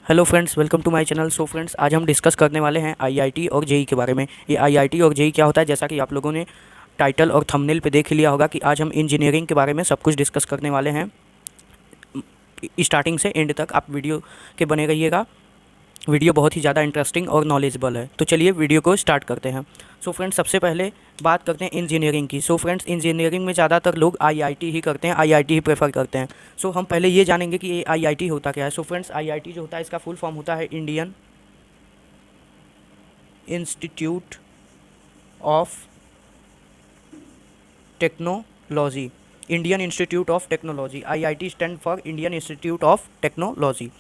Hello friends, welcome to my channel. So friends, आज हम discuss करने वाले हैं आईआईटी और जेई के बारे में। ये आईआईटी और जेई क्या होता है, जैसा कि आप लोगों ने टाइटल और थंबनेल पे देख लिया होगा कि आज हम इंजीनियरिंग के बारे में सब कुछ डिस्कस करने वाले हैं। स्टार्टिंग से एंड तक आप वीडियो के बने रहिएगा। वीडियो बहुत ही ज़्यादा इंटरेस्टिंग और नॉलेजेबल है। तो चलिए वीडियो को स्टार्ट करते हैं। सो फ्रेंड्स, सबसे पहले बात करते हैं इंजीनियरिंग की। सो फ्रेंड्स, इंजीनियरिंग में ज़्यादातर लोग आईआईटी ही करते हैं, आईआईटी ही प्रेफर करते हैं। सो हम पहले ये जानेंगे कि ये आईआईटी होता क्या है। सो फ्रेंड्स, आईआईटी जो होता है इसका फुल फॉर्म होता है Indian Institute of Technology. Indian Institute of Technology, IIT stand for Indian Institute of Technology.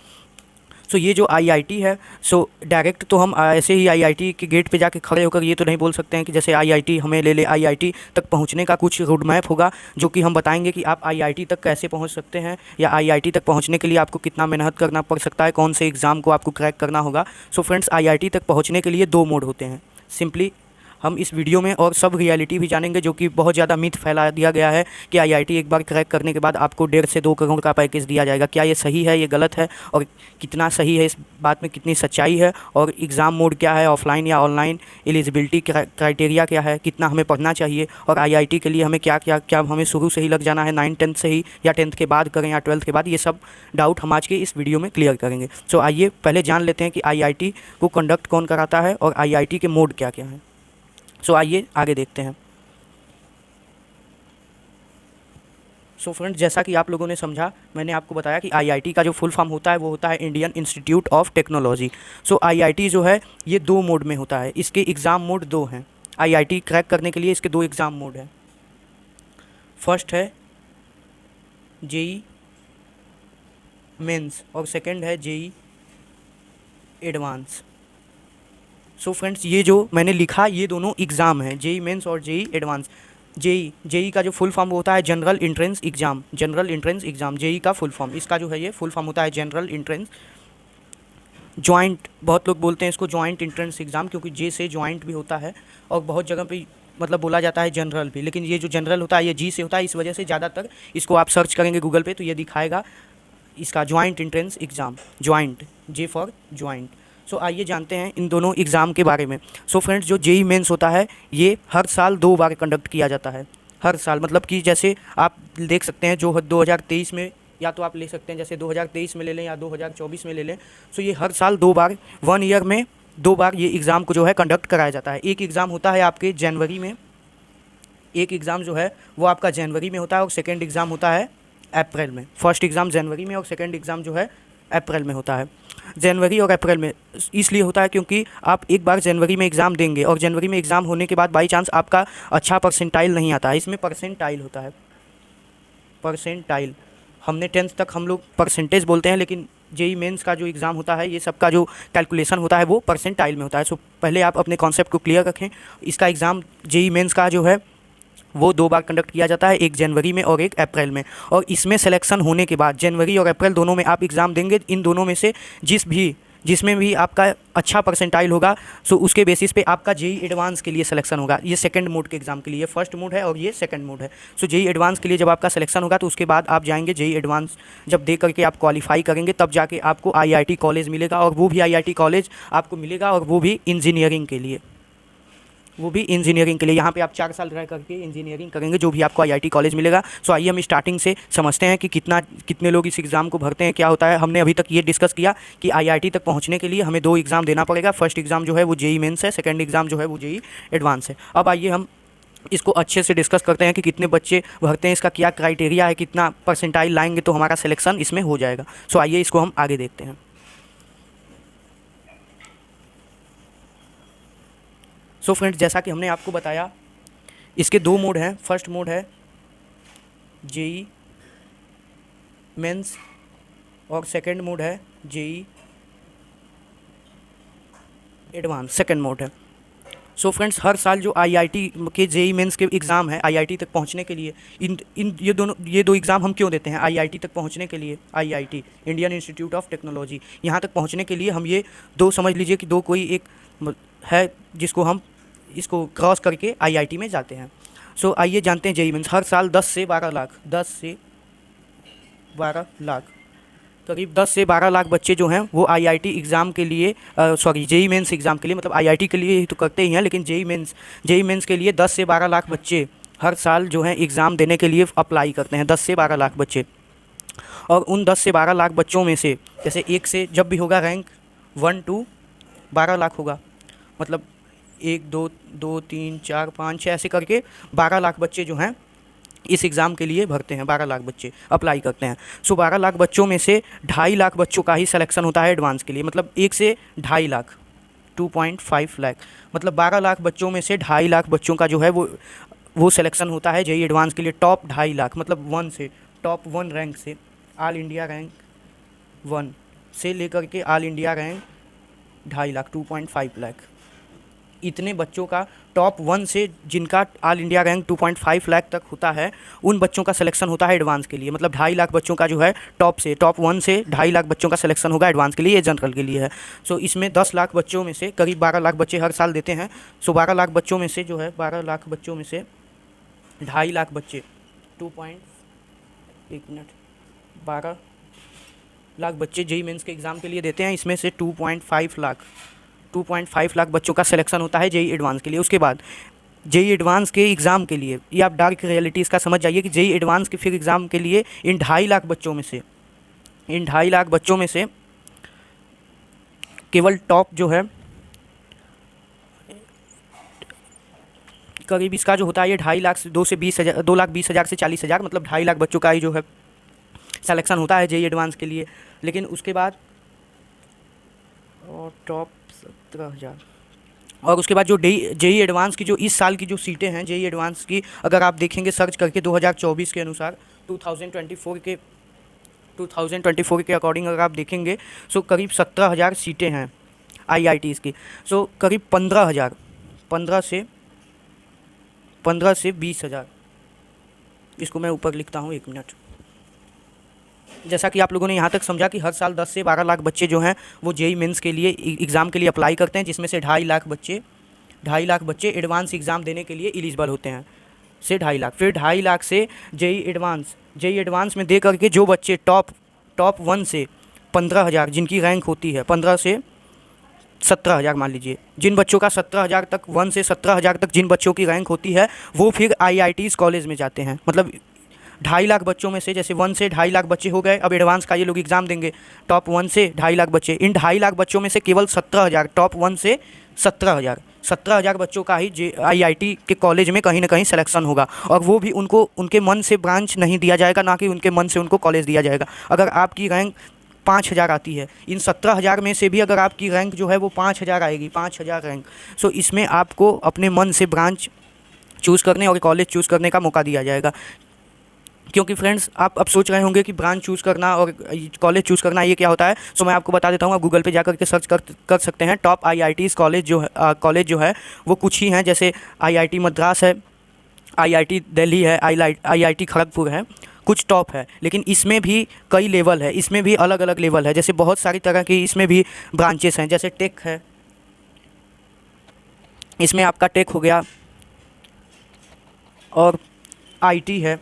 So ये जो आईआईटी है, सो डायरेक्ट तो हम ऐसे ही आईआईटी के गेट पे जाके खड़े होकर ये तो नहीं बोल सकते हैं कि जैसे आईआईटी हमें ले ले। आईआईटी तक पहुंचने का कुछ रोड मैप होगा जो कि हम बताएंगे कि आप आईआईटी तक कैसे पहुंच सकते हैं, या आईआईटी तक पहुंचने के लिए आपको कितना मेहनत करना पड़ सकता है, कौन से एग्ज़ाम को आपको क्रैक करना होगा। सो फ्रेंड्स, आईआईटी तक पहुँचने के लिए दो मोड होते हैं। सिंपली हम इस वीडियो में और सब रियलिटी भी जानेंगे, जो कि बहुत ज़्यादा मिथ फैला दिया गया है कि आईआईटी एक बार क्रैक करने के बाद आपको 1.5 से 2 करोड़ का पैकेज दिया जाएगा। क्या ये सही है, ये गलत है, और कितना सही है, इस बात में कितनी सच्चाई है, और एग्ज़ाम मोड क्या है, ऑफलाइन या ऑनलाइन, एलिजिबिलिटी क्राइटेरिया क्या है, कितना हमें पढ़ना चाहिए, और आईआईटी के लिए हमें क्या हमें शुरू से ही लग जाना है, 9th-10th से ही, या 10th के बाद करें या 12th के बाद, ये सब डाउट हम आज के इस वीडियो में क्लियर करेंगे। सो आइए पहले जान लेते हैं कि आईआईटी को कंडक्ट कौन कराता है और आईआईटी के मोड क्या क्या हैं। सो आइए आगे देखते हैं। सो फ्रेंड्स, जैसा कि आप लोगों ने समझा, मैंने आपको बताया कि आईआईटी का जो फुल फॉर्म होता है वो होता है Indian Institute of Technology. So IIT जो है ये दो मोड में होता है। इसके एग्ज़ाम मोड दो हैं। आईआईटी क्रैक करने के लिए इसके दो एग्ज़ाम मोड हैं। फर्स्ट है जेई मेंस और सेकंड है जेई एडवांस। सो फ्रेंड्स, ये जो मैंने लिखा ये दोनों एग्ज़ाम हैं, जेई मेंस और जेई एडवांस। जेई का जो फुल फॉर्म होता है general entrance exam. General entrance exam JEE का फुल फॉर्म, इसका जो है ये फुल फॉर्म होता है जनरल एंट्रेंस जॉइंट। बहुत लोग बोलते हैं इसको जॉइंट एंट्रेंस एग्ज़ाम, क्योंकि जे से जॉइंट भी होता है, और बहुत जगह पे मतलब बोला जाता है जनरल भी, लेकिन ये जो जनरल होता है ये जी से होता है। इस वजह से ज़्यादातर इसको आप सर्च करेंगे गूगल पे तो ये दिखाएगा इसका joint entrance exam, joint, J for joint. So आइए जानते हैं इन दोनों एग्ज़ाम के बारे में। सो फ्रेंड्स, जो जेई मेंस होता है ये हर साल 2 बार कंडक्ट किया जाता है। हर साल मतलब कि जैसे आप देख सकते हैं जो 2023 में, या तो आप ले सकते हैं जैसे 2023 में ले लें या 2024 में ले लें। सो ये हर साल 2 बार, 1 ईयर में 2 बार ये एग्ज़ाम को जो है कंडक्ट कराया जाता है। एक एग्ज़ाम होता है आपके जनवरी में, एक एग्ज़ाम जो है वो आपका जनवरी में होता है, और सेकेंड एग्ज़ाम होता है अप्रैल में। फर्स्ट एग्ज़ाम जनवरी में और सेकेंड एग्ज़ाम जो है अप्रैल में होता है। जनवरी और अप्रैल में इसलिए होता है क्योंकि आप एक बार जनवरी में एग्ज़ाम देंगे और जनवरी में एग्ज़ाम होने के बाद बाई चांस आपका अच्छा परसेंटाइल नहीं आता है, इसमें परसेंटाइल होता है। परसेंटाइल, हमने 10th तक हम लोग परसेंटेज बोलते हैं, लेकिन जेई मेंस का जो एग्ज़ाम होता है ये सबका जो कैलकुलेशन होता है वो परसेंटाइल में होता है। सो पहले आप अपने कॉन्सेप्ट को क्लियर रखें। इसका एग्ज़ाम जेई मेंस का जो है वो 2 बार कंडक्ट किया जाता है, एक जनवरी में और एक अप्रैल में। और इसमें सिलेक्शन होने के बाद जनवरी और अप्रैल दोनों में आप एग्ज़ाम देंगे। इन दोनों में से जिसमें भी आपका अच्छा परसेंटाइल होगा, सो उसके बेसिस पे आपका जेई एडवांस के लिए सिलेक्शन होगा। ये सेकंड मोड के एग्ज़ाम के लिए, फर्स्ट मोड है और ये सेकंड मोड है। सो जेई एडवांस के लिए जब आपका सिलेक्शन होगा तो उसके बाद आप जाएंगे जेई एडवांस, जब दे करके आप क्वालिफाई करेंगे तब जाके आपको आईआईटी कॉलेज मिलेगा, और वो भी आईआईटी कॉलेज आपको मिलेगा, और वो भी इंजीनियरिंग के लिए, वो भी इंजीनियरिंग के लिए। यहाँ पे आप 4 साल रह करके इंजीनियरिंग करेंगे, जो भी आपको आईआईटी कॉलेज मिलेगा। सो आइए हम स्टार्टिंग से समझते हैं कि कितने लोग इस एग्ज़ाम को भरते हैं, क्या होता है। हमने अभी तक ये डिस्कस किया कि आईआईटी तक पहुँचने के लिए हमें 2 एग्ज़ाम देना पड़ेगा। फर्स्ट एग्ज़ाम जो है वो जेई मेंस है, सेकंड एग्ज़ाम जो है वो जेई एडवांस है। अब आइए हम इसको अच्छे से डिस्कस करते हैं कि कितने बच्चे भरते हैं, इसका क्या क्राइटेरिया है, कितना परसेंटाइल लाएंगे तो हमारा सिलेक्शन इसमें हो जाएगा। सो आइए इसको हम आगे देखते हैं। सो फ्रेंड्स, जैसा कि हमने आपको बताया इसके दो मोड हैं। फर्स्ट मोड है जेई मेंस और सेकंड मोड है जेई एडवांस, सेकंड मोड है। सो फ्रेंड्स, हर साल जो आईआईटी के जेई मेंस के एग्ज़ाम है आईआईटी तक पहुंचने के लिए, ये दो एग्ज़ाम हम क्यों देते हैं आईआईटी तक पहुंचने के लिए। IIT, Indian Institute of technology, यहाँ तक पहुंचने के लिए हम ये दो समझ लीजिए कि दो कोई एक है जिसको हम इसको क्रॉस करके आईआईटी में जाते हैं। सो आइए जानते हैं जेई मेंस। हर साल 10 से 12 लाख करीब 10 से 12 लाख बच्चे जो हैं वो आईआईटी एग्ज़ाम के लिए सॉरी जेई मेंस एग्ज़ाम के लिए, मतलब आईआईटी के लिए ही तो करते ही हैं, लेकिन जेई मेंस के लिए 10 से 12 लाख बच्चे हर साल जो है एग्ज़ाम देने के लिए अप्लाई करते हैं, 10 से 12 लाख बच्चे। और उन 10 से 12 लाख बच्चों में से जैसे एक से जब भी होगा रैंक 1 to 12 लाख होगा, मतलब 1 2 2 3 4 5 6 ऐसे करके 12 लाख बच्चे जो हैं इस एग्ज़ाम के लिए भरते हैं, 12 लाख बच्चे अप्लाई करते हैं। सो 12 लाख बच्चों में से 2.5 लाख बच्चों का ही सिलेक्शन होता है एडवांस के लिए, मतलब 1 से 2.5 लाख 2.5 लाख, मतलब 12 लाख बच्चों में से 2.5 लाख बच्चों का जो है वो सिलेक्शन होता है जेई एडवांस के लिए। टॉप 2.5 लाख मतलब 1 से टॉप 1 रैंक से, ऑल इंडिया रैंक 1 से लेकर के all India rank 2.5 lakh 2.5 lakh, इतने बच्चों का टॉप 1 से जिनका ऑल इंडिया रैंक 2.5 लाख तक होता है, उन बच्चों का सिलेक्शन होता है एडवांस के लिए। मतलब 2.5 लाख बच्चों का जो है टॉप 1 से 2.5 लाख बच्चों का सिलेक्शन होगा एडवांस के लिए, ये जनरल के लिए है। सो इसमें 10 लाख बच्चों में से करीब 12 लाख बच्चे हर साल देते हैं। सो 12 लाख बच्चों में से जो है 12 लाख बच्चों में से 2.5 लाख बच्चे 12 लाख बच्चे जेई मेंस के एग्ज़ाम के लिए देते हैं। इसमें से 2.5 लाख बच्चों का सिलेक्शन होता है जेई एडवांस के लिए। उसके बाद जेई एडवांस के एग्ज़ाम के लिए, ये आप डार्क रियलिटी इसका समझ जाइए कि जेई एडवांस के फिर एग्ज़ाम के लिए इन 2.5 लाख बच्चों में से केवल टॉप जो है करीब इसका जो होता है ये 2.5 लाख से 2,20,000 से 40,000, मतलब 2.5 लाख बच्चों का ही जो है सिलेक्शन होता है जेई एडवांस के लिए। लेकिन उसके बाद और टॉप 17,000, और उसके बाद जो जेई एडवांस की जो इस साल की जो सीटें हैं जेई एडवांस की, अगर आप देखेंगे सर्च करके 2024 के अनुसार 2024 के अकॉर्डिंग अगर आप देखेंगे सो करीब 17,000 सीटें हैं आईआईटीज़ की। सो करीब 15 से 20,000, इसको मैं ऊपर लिखता हूँ 1 मिनट। जैसा कि आप लोगों ने यहाँ तक समझा कि हर साल 10 से 12 लाख बच्चे जो हैं वो जेई मेंस के लिए एग्ज़ाम के लिए अप्लाई करते हैं, जिसमें से 2.5 लाख बच्चे एडवांस एग्ज़ाम देने के लिए एलिजिबल होते हैं, से 2.5 लाख। फिर 2.5 लाख से जेई एडवांस में दे करके जो बच्चे टॉप 1 से 15,000 जिनकी रैंक होती है 15 से 17,000 मान लीजिए, जिन बच्चों का 17,000 तक 1 से 17,000 तक जिन बच्चों की रैंक होती है वो फिर आईआईटीज़ कॉलेज में जाते हैं। मतलब 2.5 लाख बच्चों में से जैसे 1 से 2.5 लाख बच्चे हो गए, अब एडवांस का ये लोग एग्ज़ाम देंगे, टॉप 1 से 2.5 लाख बच्चे, इन 2.5 लाख बच्चों में से केवल 17,000 टॉप 1 से 17,000 बच्चों का ही आईआईटी के कॉलेज में कहीं ना कहीं सिलेक्शन होगा, और वो भी उनको उनके मन से ब्रांच नहीं दिया जाएगा, ना कि उनके मन से उनको कॉलेज दिया जाएगा। अगर आपकी रैंक 5,000 आती है, इन 17,000 में से भी अगर आपकी रैंक जो है वो 5,000 आएगी, 5,000 रैंक, सो इसमें आपको अपने मन से ब्रांच चूज़ करने और कॉलेज चूज़ करने का मौका दिया जाएगा। क्योंकि फ्रेंड्स आप अब सोच रहे होंगे कि ब्रांच चूज़ करना और कॉलेज चूज़ करना ये क्या होता है, सो मैं आपको बता देता हूँ। आप गूगल पे जाकर के सर्च कर सकते हैं। टॉप आईआईटीज़ कॉलेज जो है वो कुछ ही हैं, जैसे आईआईटी मद्रास है, आईआईटी दिल्ली है, आईआईटी खड़गपुर है, कुछ टॉप है। लेकिन इसमें भी कई लेवल है, इसमें भी अलग अलग लेवल है, जैसे बहुत सारी तरह की इसमें भी ब्रांचेस हैं। जैसे टेक है, इसमें आपका टेक हो गया, और आईटी है,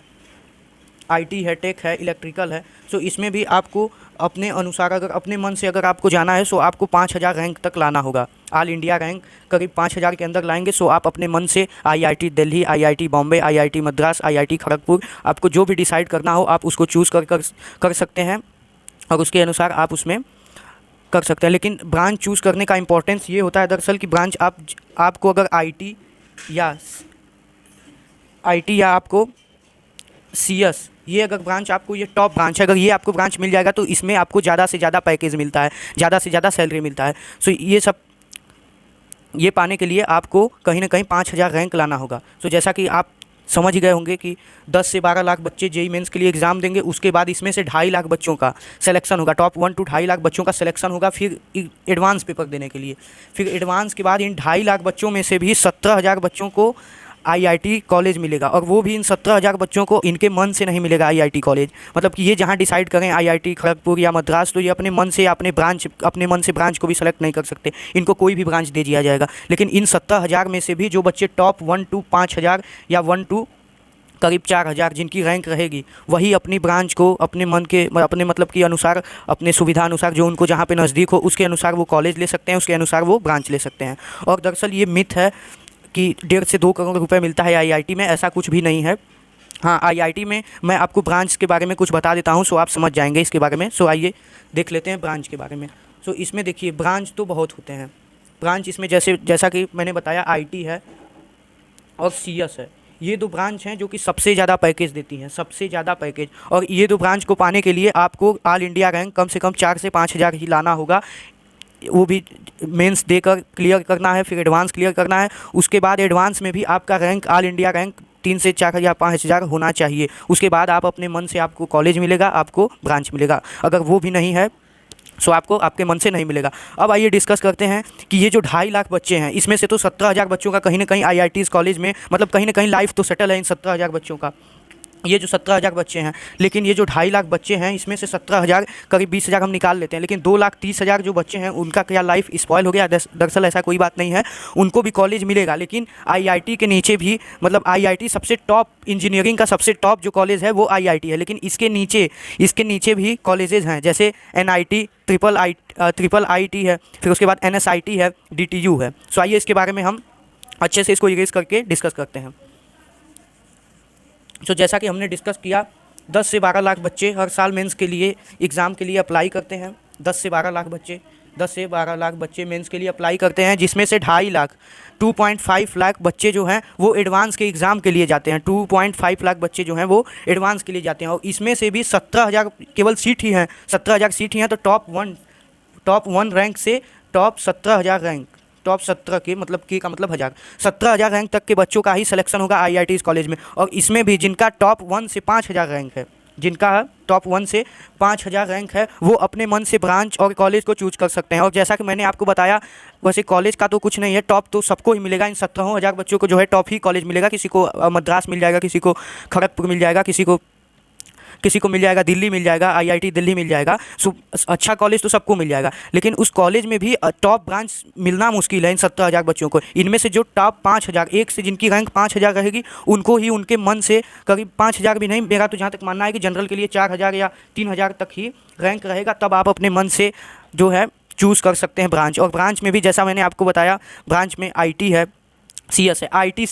टेक है, इलेक्ट्रिकल है। सो इसमें भी आपको अपने अनुसार अगर अपने मन से अगर आपको जाना है, सो आपको 5,000 रैंक तक लाना होगा। ऑल इंडिया रैंक करीब 5,000 के अंदर लाएंगे। सो आप अपने मन से IIT Delhi, IIT Bombay, IIT Madras, IIT Kharagpur, आपको जो भी डिसाइड करना हो आप उसको चूज़ कर सकते हैं, और उसके अनुसार आप उसमें कर सकते हैं। लेकिन ब्रांच चूज़ करने का इंपॉर्टेंस ये होता है दरअसल कि ब्रांच आपको अगर आईटी या आपको सीएस, ये अगर ब्रांच आपको, ये टॉप ब्रांच है, अगर ये आपको ब्रांच मिल जाएगा तो इसमें आपको ज़्यादा से ज़्यादा पैकेज मिलता है, ज़्यादा से ज़्यादा सैलरी मिलता है। सो ये पाने के लिए आपको कहीं ना कहीं 5,000 रैंक लाना होगा। सो जैसा कि आप समझ ही गए होंगे कि 10 से 12 लाख बच्चे जेई मेंस के लिए एग्ज़ाम देंगे, उसके बाद इसमें से 2.5 लाख बच्चों का सिलेक्शन होगा, टॉप 1 to 2.5 लाख बच्चों का सिलेक्शन होगा फिर एडवांस पेपर देने के लिए। फिर एडवांस के बाद इन 2.5 लाख बच्चों में से भी 17,000 बच्चों को आईआईटी कॉलेज मिलेगा, और वो भी इन 17,000 बच्चों को इनके मन से नहीं मिलेगा आईआईटी कॉलेज। मतलब कि ये जहाँ डिसाइड करें आईआईटी खड़गपुर या मद्रास, तो ये अपने मन से ब्रांच को भी सेलेक्ट नहीं कर सकते, इनको कोई भी ब्रांच दे दिया जाएगा। लेकिन इन 17,000 में से भी जो बच्चे टॉप 1 to 5,000 या 1 to करीब 4,000 जिनकी रैंक रहेगी वही अपनी ब्रांच को अपने मन के अपने मतलब के अनुसार, अपने सुविधा अनुसार, जो उनको जहाँ पे नज़दीक हो उसके अनुसार वो कॉलेज ले सकते हैं, उसके अनुसार वो ब्रांच ले सकते हैं। और दरअसल ये मिथ है कि 1.5 से 2 करोड़ रुपए मिलता है आईआईटी में, ऐसा कुछ भी नहीं है। हाँ, आईआईटी में मैं आपको ब्रांच के बारे में कुछ बता देता हूँ, सो आप समझ जाएंगे इसके बारे में। सो आइए देख लेते हैं ब्रांच के बारे में। सो इसमें देखिए ब्रांच तो बहुत होते हैं। ब्रांच इसमें जैसा कि मैंने बताया आईटी है और सीएस है, ये 2 ब्रांच हैं जो कि सबसे ज़्यादा पैकेज देती हैं, सबसे ज़्यादा पैकेज। और ये 2 ब्रांच को पाने के लिए आपको ऑल इंडिया रैंक कम से कम 4 से 5,000 ही लाना होगा, वो भी मेंस देकर क्लियर करना है, फिर एडवांस क्लियर करना है। उसके बाद एडवांस में भी आपका रैंक ऑल इंडिया रैंक 3 से 4,000 5,000 होना चाहिए। उसके बाद आप अपने मन से आपको कॉलेज मिलेगा, आपको ब्रांच मिलेगा। अगर वो भी नहीं है सो आपको आपके मन से नहीं मिलेगा। अब आइए डिस्कस करते हैं कि ये जो 2.5 लाख बच्चे हैं, इसमें से तो 17,000 बच्चों का कहीं ना कहीं आईआईटीज़ कॉलेज में मतलब कहीं ना कहीं लाइफ तो सेटल है इन 17,000 बच्चों का। ये जो 17,000 बच्चे हैं, लेकिन ये जो 2.5 लाख बच्चे हैं इसमें से 17,000 करीब 20,000 हम निकाल लेते हैं, लेकिन 2,30,000 जो बच्चे हैं उनका क्या लाइफ स्पॉइल हो गया? दरअसल ऐसा कोई बात नहीं है, उनको भी कॉलेज मिलेगा। लेकिन आईआईटी के नीचे भी मतलब आईआईटी सबसे टॉप इंजीनियरिंग का सबसे टॉप जो कॉलेज है वो आईआईटी है, लेकिन इसके नीचे भी कॉलेजेस हैं, जैसे एनआईटी, ट्रिपल आईटी है, फिर उसके बाद एनएसआईटी है, डीटीयू है। सो आइए इसके बारे में हम अच्छे से इसको इरेज करके डिस्कस करते हैं। तो जैसा कि हमने डिस्कस किया, 10 से 12 लाख बच्चे हर साल मेंस के लिए एग्ज़ाम के लिए अप्लाई करते हैं। 10 से 12 लाख बच्चे मेंस के लिए अप्लाई करते हैं, जिसमें से 2.5 लाख 2.5 लाख बच्चे जो हैं वो एडवांस के एग्ज़ाम के लिए जाते हैं। 2.5 लाख बच्चे जो हैं वो एडवांस के लिए जाते हैं, और इसमें से भी 17,000 केवल सीट ही हैं, 17,000 सीट ही हैं। तो टॉप वन रैंक से टॉप 17,000 रैंक, टॉप 17 के मतलब के का मतलब 1000, 17,000 रैंक तक के बच्चों का ही सिलेक्शन होगा आईआईटी कॉलेज में। और इसमें भी जिनका टॉप 1 से 5,000 रैंक है, जिनका टॉप 1 से 5,000 रैंक है, वो अपने मन से ब्रांच और कॉलेज को चूज कर सकते हैं। और जैसा कि मैंने आपको बताया, वैसे कॉलेज का तो कुछ नहीं है, टॉप तो सबको ही मिलेगा। इन 17,000 बच्चों को जो है टॉप ही कॉलेज मिलेगा। किसी को मद्रास मिल जाएगा, किसी को खड़गपुर मिल जाएगा, किसी को मिल जाएगा दिल्ली मिल जाएगा, आईआईटी दिल्ली मिल जाएगा। सो अच्छा कॉलेज तो सबको मिल जाएगा, लेकिन उस कॉलेज में भी टॉप ब्रांच मिलना मुश्किल है इन 17,000 बच्चों को। इनमें से जो टॉप 5,000, एक से जिनकी रैंक 5,000 रहेगी, उनको ही उनके मन से करीब 5,000 भी नहीं, मेरा तो जहाँ तक मानना है कि जनरल के लिए 4,000 या 3,000 तक ही रैंक रहेगा, तब आप अपने मन से जो है चूज़ कर सकते हैं ब्रांच। और ब्रांच में भी जैसा मैंने आपको बताया, ब्रांच में आईटी है, सीएस है, आईटी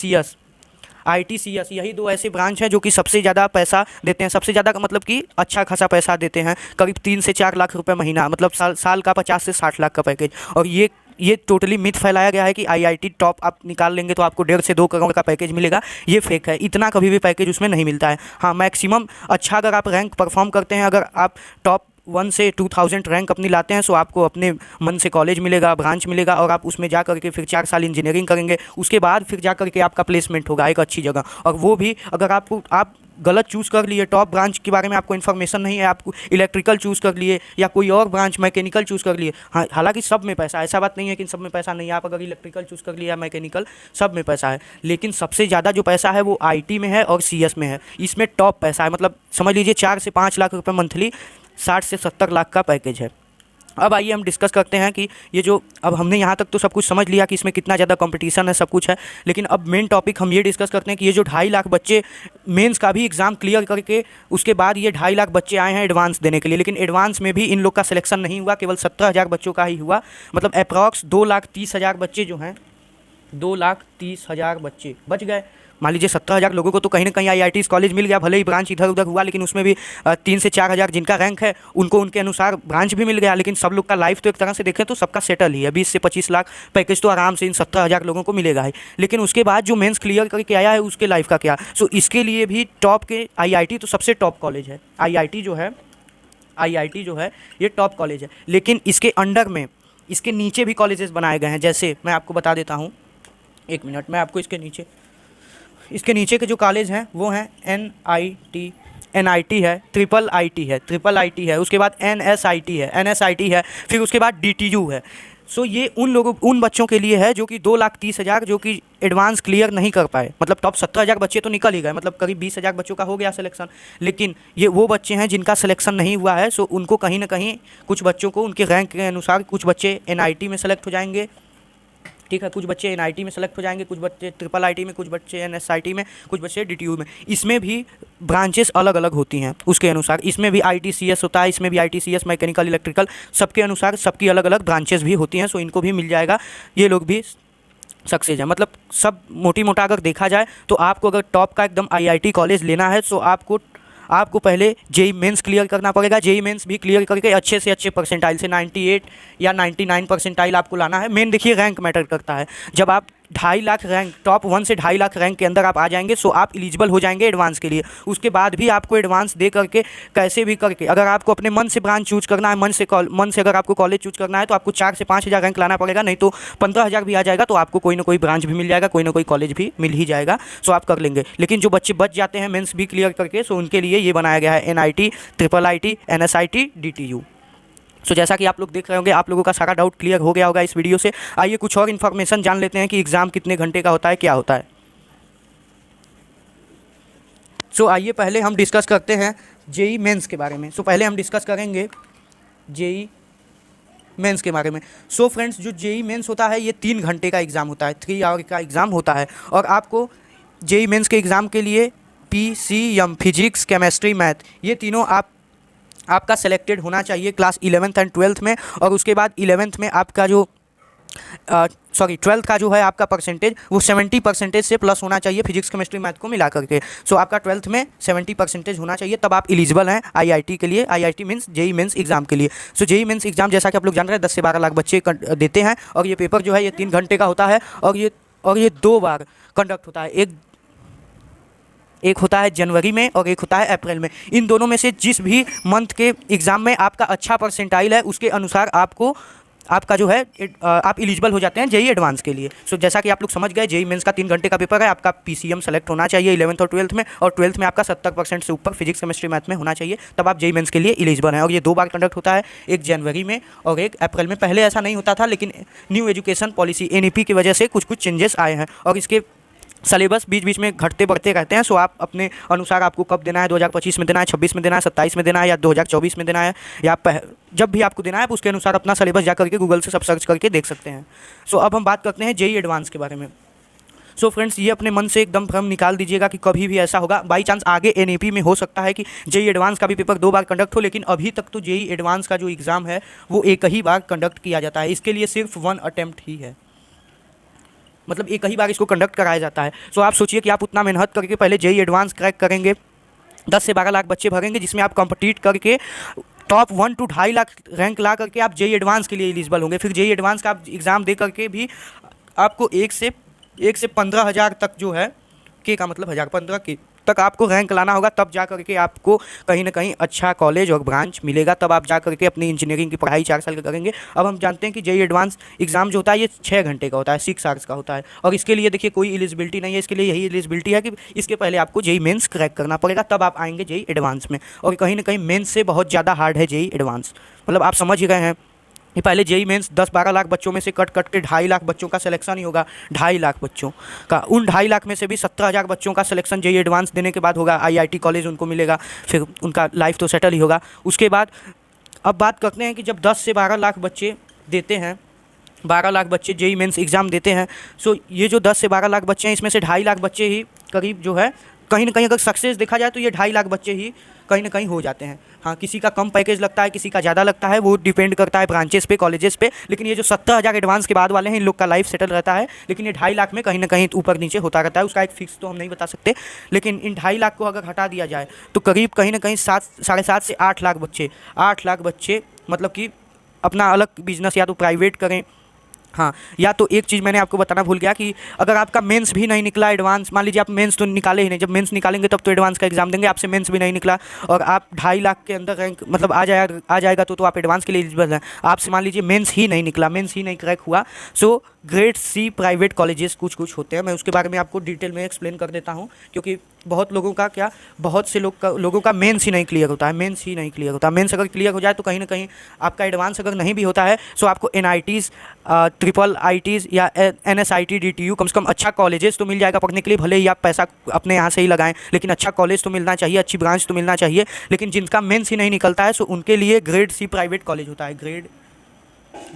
सीएस, यही 2 ऐसे ब्रांच हैं जो कि सबसे ज़्यादा पैसा देते हैं। सबसे ज़्यादा का मतलब कि अच्छा खासा पैसा देते हैं, करीब 3 से 4 लाख रुपए महीना, मतलब साल का 50 से 60 लाख का पैकेज। और ये टोटली मिथ फैलाया गया है कि आईआईटी टॉप आप निकाल लेंगे तो आपको 1.5 से 2 करोड़ का पैकेज मिलेगा। ये फेक है, इतना कभी भी पैकेज उसमें नहीं मिलता है। हाँ, मैक्सिमम अच्छा अगर आप रैंक परफॉर्म करते हैं, अगर आप टॉप 1 से 2000 रैंक अपनी लाते हैं, सो आपको अपने मन से कॉलेज मिलेगा, ब्रांच मिलेगा, और आप उसमें जा करके फिर 4 साल इंजीनियरिंग करेंगे। उसके बाद फिर जा करके आपका प्लेसमेंट होगा एक अच्छी जगह। और वो भी अगर आप गलत चूज़ कर लिए, टॉप ब्रांच के बारे में आपको इन्फॉर्मेशन नहीं है, आपको इलेक्ट्रिकल चूज़ कर लिए या कोई और ब्रांच मैकेनिकल चूज़ कर लिए। हाँ, हालांकि सब में पैसा, ऐसा बात नहीं है कि सब में पैसा नहीं है। आप अगर इलेक्ट्रिकल चूज़ कर लिया या मैकेनिकल, सब में पैसा है, लेकिन सबसे ज़्यादा जो पैसा है वो आईटी में है और सीएस में है। इसमें टॉप पैसा है, मतलब समझ लीजिए 4 से 5 लाख रुपये मंथली, 60 से 70 लाख का पैकेज है। अब आइए हम डिस्कस करते हैं कि ये जो, अब हमने यहाँ तक तो सब कुछ समझ लिया कि इसमें कितना ज़्यादा कंपटीशन है, सब कुछ है, लेकिन अब मेन टॉपिक हम ये डिस्कस करते हैं कि ये जो 2.5 लाख बच्चे मेंस का भी एग्ज़ाम क्लियर करके उसके बाद ये 2.5 लाख बच्चे आए हैं एडवांस देने के लिए, लेकिन एडवांस में भी इन लोग का सिलेक्शन नहीं हुआ, केवल 17,000 बच्चों का ही हुआ। मतलब अप्रॉक्स 2,30,000 बच्चे जो हैं, 2,30,000 बच्चे बच गए। मान लीजिए 17,000 लोगों को तो कहीं ना कहीं आईआईटी कॉलेज मिल गया, भले ही ब्रांच इधर उधर हुआ, लेकिन उसमें भी 3 से 4,000 जिनका रैंक है उनको उनके अनुसार ब्रांच भी मिल गया। लेकिन सब लोग का लाइफ तो एक तरह से देखें तो सबका सेटल ही है, 20 से 25 लाख पैकेज तो आराम से इन 17,000 लोगों को मिलेगा ही। लेकिन उसके बाद जो मेंस क्लियर करके आया है उसके लाइफ का क्या? सो इसके लिए भी टॉप के, आईआईटी तो सबसे टॉप कॉलेज है, आईआईटी जो है ये टॉप कॉलेज है, लेकिन इसके अंडर में इसके नीचे भी कॉलेजेस बनाए गए हैं। जैसे मैं आपको बता देता हूँ, 1 मिनट, मैं आपको इसके नीचे के जो कॉलेज हैं वो हैं एनआईटी है, ट्रिपल आईटी है, उसके बाद एनएसआईटी है, फिर उसके बाद डीटीयू है। सो ये उन बच्चों के लिए है जो कि 2,30,000 जो कि एडवांस क्लियर नहीं कर पाए। मतलब टॉप 17,000 बच्चे तो निकल ही गए, मतलब करीब 20,000 बच्चों का हो गया सिलेक्शन, लेकिन ये वो बच्चे हैं जिनका सिलेक्शन नहीं हुआ है। सो उनको कहीं ना कहीं, कुछ बच्चों को उनके रैंक के अनुसार, कुछ बच्चे एनआईटी में सेलेक्ट हो जाएंगे, ठीक है। कुछ बच्चे एनआईटी में सेलेक्ट हो जाएंगे, कुछ बच्चे ट्रिपल आईटी में, कुछ बच्चे एनएसआईटी में, कुछ बच्चे डीटीयू में। इसमें भी ब्रांचेस अलग अलग होती हैं उसके अनुसार। इसमें भी आईटीसीएस होता है, इसमें भी आईटीसीएस, मैकेनिकल, इलेक्ट्रिकल, सबके अनुसार सबकी अलग अलग ब्रांचेस भी होती हैं। सो इनको भी मिल जाएगा, ये लोग भी सक्सेस है। मतलब सब मोटी मोटा अगर देखा जाए तो आपको अगर टॉप का एकदम आईआईटी कॉलेज लेना है तो आपको पहले जेई मेंस क्लियर करना पड़ेगा। जेई मेंस भी क्लियर करके अच्छे से अच्छे परसेंटाइल से 98 या 99 परसेंटाइल आपको लाना है। मेन देखिए रैंक मैटर करता है। जब आप 2.5 लाख रैंक, टॉप 1 से 2.5 लाख रैंक के अंदर आप आ जाएंगे सो आप एलिजिबल हो जाएंगे एडवांस के लिए। उसके बाद भी आपको एडवांस दे करके कैसे भी करके, अगर आपको अपने मन से ब्रांच चूज करना है, मन से अगर आपको कॉलेज चूज करना है तो आपको 4 से 5 हज़ार रैंक लाना पड़ेगा, नहीं तो 15,000 भी आ जाएगा तो आपको कोई ना कोई ब्रांच भी मिल जाएगा, कोई ना कोई कॉलेज भी मिल ही जाएगा। सो आप कर लेंगे। लेकिन जो बच्चे बच जाते हैं मेंस भी क्लियर करके, सो उनके लिए ये बनाया गया है NIT, triple IT, NSIT, DTU. So जैसा कि आप लोग देख रहे होंगे, आप लोगों का सारा डाउट क्लियर हो गया होगा इस वीडियो से। आइए कुछ और इन्फॉर्मेशन जान लेते हैं कि एग्ज़ाम कितने घंटे का होता है, क्या होता है। सो आइए पहले हम डिस्कस करते हैं जेई मेंस के बारे में। सो पहले हम डिस्कस करेंगे जेई मेंस के बारे में। सो फ्रेंड्स, जो जेई मेंस होता है ये 3 घंटे का एग्ज़ाम होता है, 3 आवर का एग्ज़ाम होता है। और आपको जेई मेंस के एग्ज़ाम के लिए पीसीएम, फिजिक्स, केमिस्ट्री, मैथ, ये तीनों आपका सेलेक्टेड होना चाहिए क्लास 11th एंड 12th में। और उसके बाद 11th में आपका जो 12th का जो है आपका परसेंटेज वो 70% से प्लस होना चाहिए, फिजिक्स, केमिस्ट्री, मैथ को मिला करके। सो आपका 12th में 70% होना चाहिए, तब आप एलिजिबल हैं आईआईटी के लिए। IIT means JEE mains exam के लिए। सो जेई मेंस एग्जाम जैसा कि आप लोग जान रहे हैं 10 से 12 लाख बच्चे देते हैं। और ये पेपर जो है ये 3 घंटे का होता है। और ये 2 बार कंडक्ट होता है। एक होता है जनवरी में और एक होता है अप्रैल में। इन दोनों में से जिस भी मंथ के एग्ज़ाम में आपका अच्छा परसेंटाइल है उसके अनुसार आपका जो है आप एलिजिबल हो जाते हैं जेई एडवांस के लिए। सो जैसा कि आप लोग समझ गए, जेई मेंस का 3 घंटे का पेपर है। आपका पीसीएम सेलेक्ट होना चाहिए 11th और 12th में, और 12th में आपका 70% से ऊपर फिजिक्स, केमिस्ट्री, मैथ में होना चाहिए, तब आप जेई मेंस के लिए एलिजिबल हैं। और ये 2 बार कंडक्ट होता है, एक जनवरी में और एक अप्रैल में। पहले ऐसा नहीं होता था, लेकिन न्यू एजुकेशन पॉलिसी एनईपी की वजह से कुछ चेंजेस आए हैं और इसके सिलेबस बीच बीच में घटते बढ़ते रहते हैं। सो आप अपने अनुसार आपको कब देना है, 2025 में देना है, 26 में देना है, 27 में देना है, या 2024 में देना है, या जब भी आपको देना है उसके अनुसार अपना सिलेबस जा करके गूगल से सब सर्च करके देख सकते हैं। सो अब हम बात करते हैं जेई एडवांस के बारे में। सो फ्रेंड्स, ये अपने मन से एकदम भ्रम निकाल दीजिएगा कि कभी भी ऐसा होगा। बाई चांस आगे एनईपी में हो सकता है कि जेई एडवांस का भी पेपर 2 बार कंडक्ट हो, लेकिन अभी तक तो जेई एडवांस का जो एग्ज़ाम है वो एक ही बार कंडक्ट किया जाता है। इसके लिए सिर्फ 1 अटैम्प्ट ही है, मतलब एक ही बार इसको कंडक्ट कराया जाता है। सो आप सोचिए कि आप उतना मेहनत करके पहले जेई एडवांस क्रैक करेंगे, 10 से 12 लाख बच्चे भरेंगे, जिसमें आप कम्पीट करके टॉप 1 to 2.5 लाख रैंक ला करके आप जेई एडवांस के लिए एलिजिबल होंगे। फिर जेई एडवांस का आप एग्ज़ाम दे करके भी आपको 1 से 15,000 तक जो है, के का मतलब 1000, 15 के तक आपको रैंक लाना होगा, तब जा करके आपको कहीं ना कहीं अच्छा कॉलेज और ब्रांच मिलेगा। तब आप जा करके अपनी इंजीनियरिंग की पढ़ाई 4 साल का करेंगे। अब हम जानते हैं कि जेई एडवांस एग्ज़ाम जो होता है ये 6 घंटे का होता है, 6 आवर्स का होता है। और इसके लिए देखिए कोई एलिजिबिलिटी नहीं है। इसके लिए यही एलिजिबिलिटी है कि इसके पहले आपको जेई मेंस क्रैक करना पड़ेगा, तब आप आएंगे जेई एडवांस में। और कहीं ना कहीं मेंस से बहुत ज़्यादा हार्ड है जेई एडवांस। मतलब आप समझ ही गए हैं कि पहले जेई मेंस 10-12 लाख बच्चों में से कट के 2.5 लाख बच्चों का सिलेक्शन ही होगा। 2.5 लाख बच्चों का, उन 2.5 लाख में से भी 17,000 बच्चों का सिलेक्शन जेई एडवांस देने के बाद होगा। आईआईटी कॉलेज उनको मिलेगा, फिर उनका लाइफ तो सेटल ही होगा। उसके बाद अब बात करते हैं कि जब 10 से 12 लाख बच्चे देते हैं, 12 लाख बच्चे जेई मेंस एग्ज़ाम देते हैं। सो ये जो 10 से 12 लाख बच्चे हैं, इसमें से 2.5 लाख बच्चे ही करीब जो है, कहीं ना कहीं अगर सक्सेस देखा जाए तो ये 2.5 लाख बच्चे ही कहीं ना कहीं हो जाते हैं। हाँ, किसी का कम पैकेज लगता है, किसी का ज़्यादा लगता है, वो डिपेंड करता है ब्रांचेस पे, कॉलेजेस पे। लेकिन ये जो 17,000 एडवांस के बाद वाले हैं, इन लोग का लाइफ सेटल रहता है। लेकिन ये 2.5 लाख में कहीं ना कहीं ऊपर नीचे होता रहता है। उसका एक फिक्स तो हम नहीं बता सकते, लेकिन इन 2.5 लाख को अगर हटा दिया जाए तो करीब कहीं ना कहीं 7-7.5 से 8 लाख बच्चे, 8 लाख बच्चे मतलब कि अपना अलग बिजनेस या तो प्राइवेट करें। हाँ, या तो एक चीज़ मैंने आपको बताना भूल गया कि अगर आपका मेंस भी नहीं निकला, एडवांस मान लीजिए आप मेंस तो निकाले ही नहीं, जब मेंस निकालेंगे तब तो एडवांस का एग्जाम देंगे। आपसे मेंस भी नहीं निकला और आप 2.5 लाख के अंदर रैंक मतलब आ जाएगा तो आप एडवांस के लिए एलिजिबल हैं। आपसे मान लीजिए मेंस ही नहीं निकला, मेंस ही नहीं क्रैक हुआ, so grade C private colleges कुछ होते हैं। मैं उसके बारे में आपको डिटेल में एक्सप्लेन कर देता हूँ, क्योंकि बहुत से लोगों का मेंस ही नहीं क्लियर होता है। मेंस अगर क्लियर हो जाए तो कहीं ना कहीं आपका एडवांस अगर नहीं भी होता है, सो आपको एनआईटीज़, ट्रिपल आईटीज़ या एनएसआईटी, डीटीयू, कम से कम अच्छा कॉलेजेस तो मिल जाएगा पढ़ने के लिए। भले ही आप पैसा अपने यहाँ से ही लगाएं, लेकिन अच्छा कॉलेज तो मिलना चाहिए, अच्छी ब्रांच तो मिलना चाहिए। लेकिन जिनका मेंस ही नहीं निकलता है, सो उनके लिए ग्रेड सी प्राइवेट कॉलेज होता है।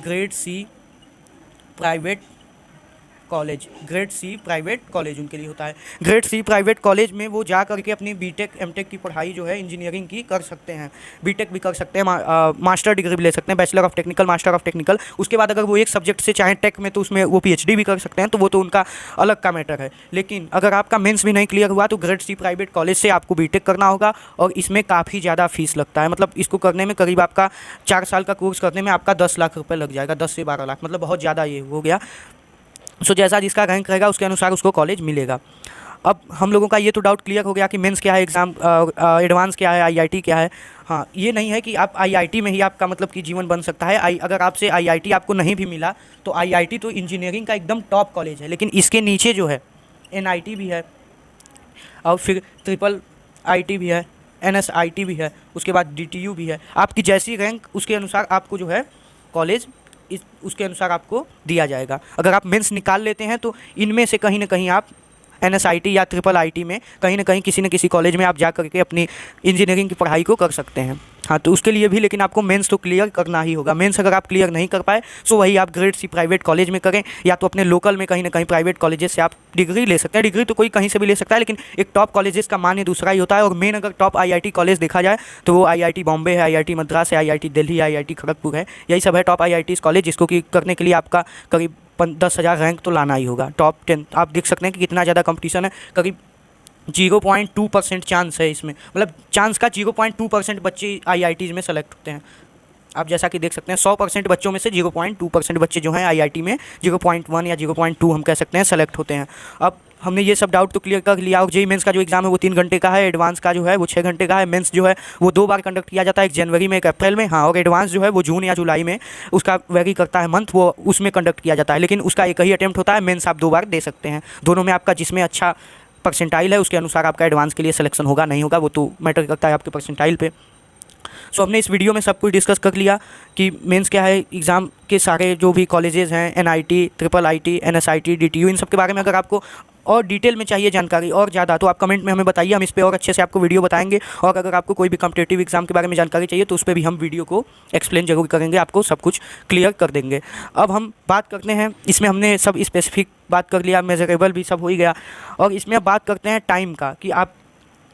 Grade C private college, grade C private college उनके लिए होता है। ग्रेड सी प्राइवेट कॉलेज में वो जा करके अपनी बीटेक एमटेक की पढ़ाई जो है इंजीनियरिंग की कर सकते हैं, बीटेक भी कर सकते हैं, मास्टर डिग्री भी ले सकते हैं, bachelor of technical, master of technical. उसके बाद अगर वो एक सब्जेक्ट से चाहे टेक में तो उसमें वो पीएचडी भी कर सकते हैं, तो वो तो उनका अलग का मैटर है। लेकिन अगर आपका मेंस भी नहीं क्लियर हुआ तो ग्रेड सी प्राइवेट कॉलेज से आपको बीटेक करना होगा, और इसमें काफ़ी ज़्यादा फीस लगता है। मतलब इसको करने में करीब आपका 4 साल का कोर्स करने में आपका 10 लाख रुपये लग जाएगा, 10 से 12 लाख, मतलब बहुत ज़्यादा ये हो गया। सो जैसा जिसका रैंक रहेगा उसके अनुसार उसको कॉलेज मिलेगा। अब हम लोगों का ये तो डाउट क्लियर हो गया कि मेंस क्या है, एग्ज़ाम एडवांस क्या है, आईआईटी क्या है। हाँ, ये नहीं है कि आप आईआईटी में ही आपका मतलब कि जीवन बन सकता है। अगर आपसे आईआईटी आपको नहीं भी मिला तो आईआईटी तो इंजीनियरिंग का एकदम टॉप कॉलेज है, लेकिन इसके नीचे जो है एनआईटी भी है, और फिर ट्रिपल आईटी भी है, एनएसआईटी भी है, उसके बाद डीटीयू भी है। आपकी जैसी रैंक उसके अनुसार आपको जो है कॉलेज उसके अनुसार आपको दिया जाएगा। अगर आप मेंस निकाल लेते हैं तो इनमें से कहीं ना कहीं आप एनएसआईटी या ट्रिपल आईटी में कहीं ना कहीं किसी न किसी कॉलेज में आप जा करके अपनी इंजीनियरिंग की पढ़ाई को कर सकते हैं। हाँ, तो उसके लिए भी लेकिन आपको मेंस तो क्लियर करना ही होगा। मेंस अगर आप क्लियर नहीं कर पाए तो वही आप ग्रेड सी प्राइवेट कॉलेज में करें, या तो अपने लोकल में कहीं ना कहीं प्राइवेट कॉलेजेस से आप डिग्री ले सकते हैं। डिग्री तो कोई कहीं से भी ले सकता है, लेकिन एक टॉप कॉलेजेस का मान्य दूसरा ही होता है। और मेन अगर टॉप आईआईटी कॉलेज देखा जाए तो वो आईआईटी बॉम्बे है, आईआईटी मद्रास है, आईआईटी दिल्ली, आईआईटी खड़गपुर है, यही सब है टॉप आईआईटी कॉलेज, जिसको कि करने के लिए आपका करीब 10,000 रैंक तो लाना ही होगा। टॉप 10 आप देख सकते हैं कि कितना ज़्यादा कंपटीशन है। करीब 0.2% चांस है इसमें, मतलब चांस का 0.2% बच्चे आईआईटीज़ में सेलेक्ट होते हैं। आप जैसा कि देख सकते हैं 100% बच्चों में से 0.2% बच्चे जो हैं आईआईटी में 0.1 या 0.2 हम कह सकते हैं सेलेक्ट होते हैं। अब हमने ये सब डाउट तो क्लियर कर लिया। और जेईई मेंस का जो एग्ज़ाम है वो 3 घंटे का है, एडवांस का जो है वो 6 घंटे का है। मेंस जो है वो 2 बार कंडक्ट किया जाता है, एक जनवरी में, एक अप्रैल में। हाँ, और एडवांस जो है वो जून या जुलाई में, उसका वेरी करता है मंथ, वो उसमें कंडक्ट किया जाता है। लेकिन उसका एक ही अटैम्प्ट होता है। मेंस आप 2 बार दे सकते हैं। दोनों में आपका जिसमें अच्छा परसेंटाइल है उसके अनुसार आपका एडवांस के लिए सिलेक्शन होगा, नहीं होगा वो तो मैटर करता है आपके परसेंटाइल पे। सो हमने इस वीडियो में सब कुछ डिस्कस कर लिया कि मेंस क्या है, एग्ज़ाम के सारे जो भी कॉलेजेस हैं, NIT, triple IT, NSIT, DTU, इन सब के बारे में अगर आपको और डिटेल में चाहिए जानकारी और ज़्यादा तो आप कमेंट में हमें बताइए, हम इस पे और अच्छे से आपको वीडियो बताएंगे। और अगर आपको कोई भी कॉम्पिटिटिव एग्जाम के बारे में जानकारी चाहिए तो उस पर भी हम वीडियो को एक्सप्लेन जरूर करेंगे, आपको सब कुछ क्लियर कर देंगे। अब हम बात करते हैं, इसमें हमने सब स्पेसिफिक बात कर लिया, मेजरेबल भी सब हो ही गया। और इसमें अब बात करते हैं टाइम का कि आप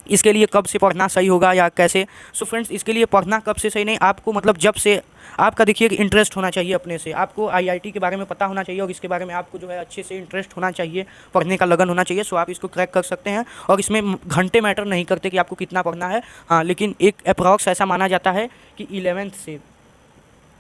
इसके लिए कब से पढ़ना सही होगा या कैसे। सो फ्रेंड्स, इसके लिए पढ़ना कब से सही नहीं, आपको मतलब जब से आपका देखिए कि इंटरेस्ट होना चाहिए अपने से, आपको आईआईटी के बारे में पता होना चाहिए और इसके बारे में आपको जो है अच्छे से इंटरेस्ट होना चाहिए, पढ़ने का लगन होना चाहिए। सो आप इसको क्रैक कर सकते हैं। और इसमें घंटे मैटर नहीं करते कि आपको कितना पढ़ना है। हाँ, लेकिन एक अप्रॉक्स ऐसा माना जाता है कि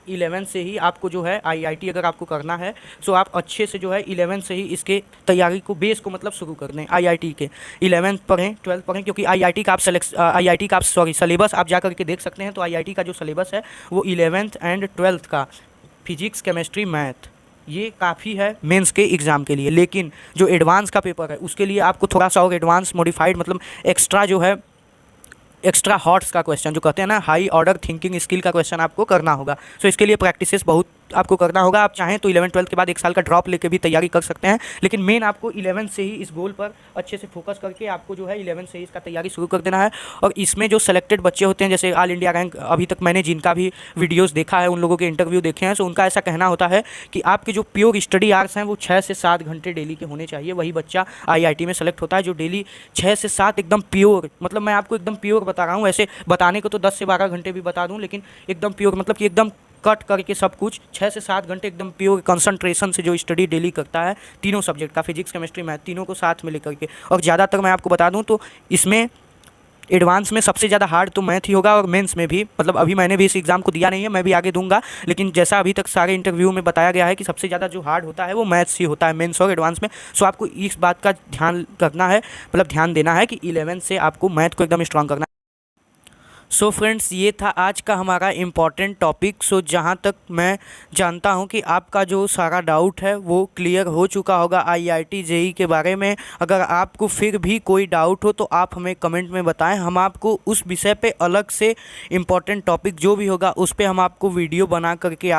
11 से ही आपको जो है आईआईटी अगर आपको करना है सो आप अच्छे से जो है 11 से ही इसके तैयारी को, बेस को मतलब शुरू कर दें। आईआईटी के 11th पढ़ें, 12th पढ़ें, क्योंकि आईआईटी का आप सिलेबस आप जा करके देख सकते हैं। तो आईआईटी का जो सिलेबस है वो 11th एंड 12th का फिजिक्स, केमिस्ट्री, मैथ, ये काफ़ी है मेंस के एग्ज़ाम के लिए। लेकिन जो एडवांस का पेपर है उसके लिए आपको थोड़ा सा और एडवांस मॉडिफाइड मतलब एक्स्ट्रा जो है, एक्स्ट्रा हॉट्स का क्वेश्चन जो कहते हैं ना, हाई ऑर्डर थिंकिंग स्किल का क्वेश्चन आपको करना होगा। सो इसके लिए प्रैक्टिसेस बहुत आपको करना होगा। आप चाहें तो 11th-12th के बाद 1 साल का ड्रॉप लेके भी तैयारी कर सकते हैं, लेकिन मेन आपको 11 से ही इस गोल पर अच्छे से फोकस करके आपको जो है 11 से ही इसका तैयारी शुरू कर देना है। और इसमें जो सेलेक्टेड बच्चे होते हैं, जैसे ऑल इंडिया रैंक, अभी तक मैंने जिनका भी वीडियोज़ देखा है, उन लोगों के इंटरव्यू देखे हैं, सो उनका ऐसा कहना होता है कि आपके जो प्योर स्टडी आवर्स हैं वो 6 से 7 घंटे डेली के होने चाहिए। वही बच्चा आईआईटी में सेलेक्ट होता है जो डेली 6 से 7 एकदम प्योर, मतलब मैं आपको एकदम प्योर बता रहा हूँ। ऐसे बताने को तो 10 से 12 घंटे भी बता दूँ, लेकिन एकदम प्योर मतलब कि एकदम कट करके सब कुछ 6 से 7 घंटे एकदम प्योर कंसंट्रेशन से जो स्टडी डेली करता है, तीनों सब्जेक्ट का, फिजिक्स, केमिस्ट्री, मैथ, तीनों को साथ में लेकर के। और ज़्यादातर मैं आपको बता दूं तो इसमें एडवांस में सबसे ज़्यादा हार्ड तो मैथ ही होगा, और मेंस में भी, मतलब अभी मैंने भी इस एग्ज़ाम को दिया नहीं है, मैं भी आगे दूंगा, लेकिन जैसा अभी तक सारे इंटरव्यू में बताया गया है कि सबसे ज़्यादा जो हार्ड होता है वो मैथ्स ही होता है, मेंस और एडवांस में। सो आपको इस बात का ध्यान करना है, मतलब ध्यान देना है कि 11 से आपको मैथ को एकदम स्ट्रांग करना है। सो फ्रेंड्स, ये था आज का हमारा इम्पॉर्टेंट टॉपिक। सो जहाँ तक मैं जानता हूँ कि आपका जो सारा डाउट है वो क्लियर हो चुका होगा आईआईटी जेईई के बारे में। अगर आपको फिर भी कोई डाउट हो तो आप हमें कमेंट में बताएं, हम आपको उस विषय पे अलग से इम्पॉर्टेंट टॉपिक जो भी होगा उस पर हम आपको वीडियो बना करके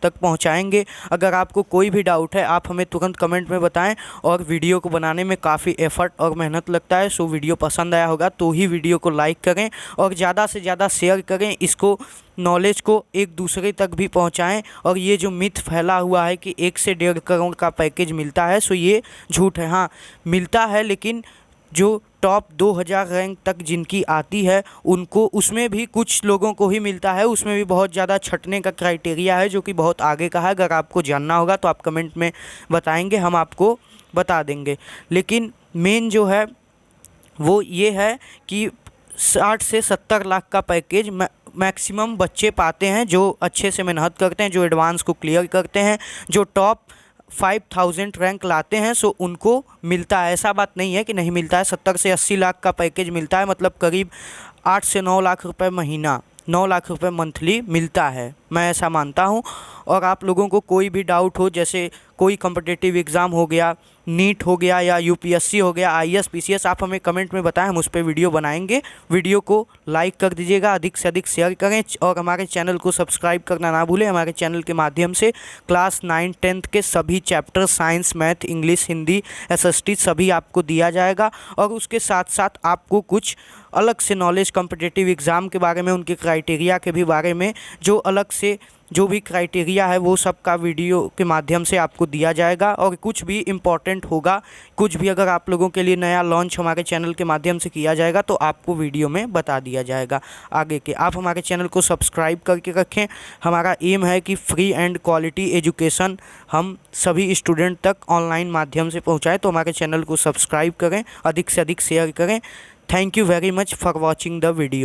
तक पहुंचाएंगे। अगर आपको कोई भी डाउट है आप हमें तुरंत कमेंट में बताएं। और वीडियो को बनाने में काफ़ी एफर्ट और मेहनत लगता है, सो वीडियो पसंद आया होगा तो ही वीडियो को लाइक करें और ज़्यादा से ज़्यादा शेयर करें। इसको नॉलेज को एक दूसरे तक भी पहुंचाएं। और ये जो मिथ फैला हुआ है कि 1 से 1.5 करोड़ का पैकेज मिलता है, सो ये झूठ है। हाँ मिलता है, लेकिन जो टॉप 2000 रैंक तक जिनकी आती है उनको, उसमें भी कुछ लोगों को ही मिलता है। उसमें भी बहुत ज़्यादा छँटने का क्राइटेरिया है जो कि बहुत आगे का है। अगर आपको जानना होगा तो आप कमेंट में बताएंगे, हम आपको बता देंगे। लेकिन मेन जो है वो ये है कि 60 से 70 लाख का पैकेज मैक्सिमम बच्चे पाते हैं जो अच्छे से मेहनत करते हैं, जो एडवांस को क्लियर करते हैं, जो टॉप 5000 रैंक लाते हैं, सो उनको मिलता है। ऐसा बात नहीं है कि नहीं मिलता है। 70 से 80 लाख का पैकेज मिलता है, मतलब करीब 8 से 9 लाख रुपए महीना, 9 लाख रुपए मंथली मिलता है, मैं ऐसा मानता हूँ। और आप लोगों को कोई भी डाउट हो, जैसे कोई कॉम्पिटिटिव एग्ज़ाम हो गया, नीट हो गया या यूपीएससी हो गया, आईएएस पीसीएस, आप हमें कमेंट में बताएं, हम उस पर वीडियो बनाएंगे। वीडियो को लाइक कर दीजिएगा, अधिक से अधिक शेयर करें और हमारे चैनल को सब्सक्राइब करना ना भूलें। हमारे चैनल के माध्यम से क्लास 9, 10th के सभी chapter, science, math, English, Hindi, SST सभी आपको दिया जाएगा। और उसके साथ साथ आपको कुछ अलग से नॉलेज कॉम्पिटिटिव एग्ज़ाम के बारे में, उनके क्राइटेरिया के भी बारे में, जो अलग से जो भी क्राइटेरिया है वो सब का वीडियो के माध्यम से आपको दिया जाएगा। और कुछ भी इम्पॉर्टेंट होगा, कुछ भी अगर आप लोगों के लिए नया लॉन्च हमारे चैनल के माध्यम से किया जाएगा तो आपको वीडियो में बता दिया जाएगा आगे के। आप हमारे चैनल को सब्सक्राइब करके रखें। हमारा एम है कि फ्री एंड क्वालिटी एजुकेशन हम सभी स्टूडेंट तक ऑनलाइन माध्यम से पहुँचाएँ। तो हमारे चैनल को सब्सक्राइब करें, अधिक से अधिक शेयर करें। Thank you very much for watching the video.